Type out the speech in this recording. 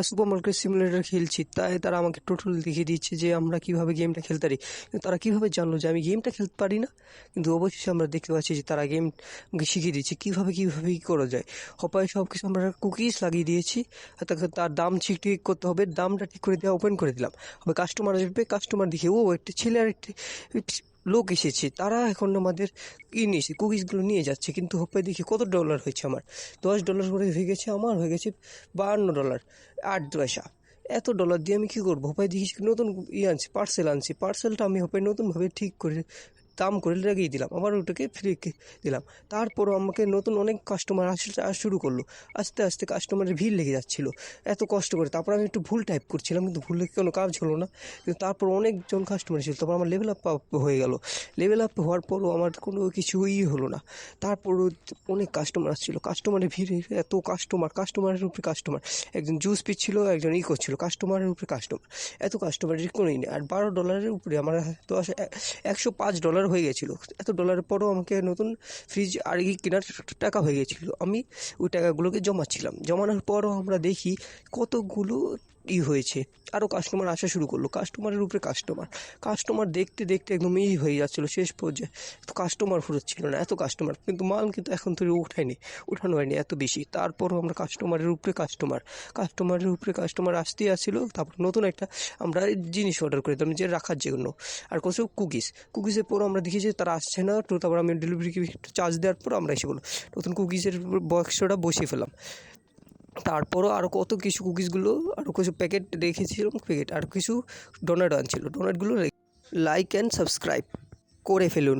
Super market simulator খেলছি, তাই তারা আমাকে টোটাল দেখিয়ে দিচ্ছে যে আমরা কীভাবে গেমটা খেলতে পারি। কিন্তু তারা কীভাবে জানলো যে আমি গেমটা খেলতে পারি না? কিন্তু অবশেষে আমরা দেখতে পাচ্ছি যে তারা গেম আমাকে শিখিয়ে দিচ্ছে কীভাবে কী করা যায়। হপায় সব কিছু আমরা কুকিজ লাগিয়ে দিয়েছি, তার দাম ঠিক করতে হবে, দামটা ঠিক করে দেওয়া ওপেন করে দিলাম। হবে কাস্টমার আসবে, কাস্টমার দেখে ও একটা ছেলে আর একটি লোক এসেছে, তারা এখন আমাদের নিয়েছে কুকিজগুলো নিয়ে যাচ্ছে। কিন্তু হোপায় দেখি কত ডলার হয়েছে আমার, $10 করে হয়ে গেছে, আমার হয়ে গেছে $52 8 পয়সা। এত ডলার দিয়ে আমি কী করবো? হোপায় দেখি নতুন আনছি, পার্সেলটা আমি হোপায় নতুনভাবে ঠিক করে দাম করে লাগিয়ে দিলাম, আবার ওটাকে ফ্রি দিলাম। তারপরও আমাকে নতুন অনেক কাস্টমার আসা শুরু করলো। আস্তে আস্তে কাস্টমারের ভিড় লেগে যাচ্ছিলো এত কষ্ট করে। তারপর আমি একটু ভুল টাইপ করছিলাম, কিন্তু ভুলে কোনো কাজ হলো না। কিন্তু তারপর অনেকজন কাস্টমার ছিল, তারপর আমার লেভেল আপ হয়ে গেল। লেভেল আপ হওয়ার পরও আমার কোনো কিছুই হলো না। তারপরও অনেক কাস্টমার আসছিলো, কাস্টমারের ভিড়ে এত কাস্টমারের উপরে কাস্টমার, একজন জুস পিচ্ছিল, একজন করছিল, কাস্টমারের উপরে কাস্টমার, এত কাস্টমারের কোনোই নেই। আর $12 উপরে আমার $105 হয়ে গেছিলো। এত ডলারের পরও আমাকে নতুন ফ্রিজ আর কেনার টাকা হয়ে গেছিলো। আমি ওই টাকাগুলোকে জমাচ্ছিলাম, জমানোর পরও আমরা দেখি কতগুলো হয়েছে, আরও কাস্টমার আসা শুরু করলো, কাস্টমারের উপরে কাস্টমার দেখতে দেখতে একদম হয়ে যাচ্ছিলো। শেষ পর্যায়ে তো কাস্টমার ফুরোচ্ছিল না, এত কাস্টমার, কিন্তু মাল কিন্তু এখন তো উঠানো হয়নি এত বেশি। তারপরও আমরা কাস্টমারের উপরে কাস্টমার আসতেই আসছিলো। তারপর নতুন একটা আমরা জিনিস অর্ডার করে দিলাম যে রাখার জন্য, আর কিছু কুকিজের পর আমরা দেখি যে তারা আসছে না। তো তারপর আমি ডেলিভারি চার্জ দেওয়ার পর আমরা এসে বলো নতুন কুকিজের বক্সটা বসিয়ে ফেলাম। তারপরও আরও কত কিছু কুকিজগুলো, আরও কিছু প্যাকেট রেখেছিলাম, আর কিছু ডোনাট আনছিল, ডোনাটগুলো লাইক অ্যান্ড সাবস্ক্রাইব করে ফেলুন।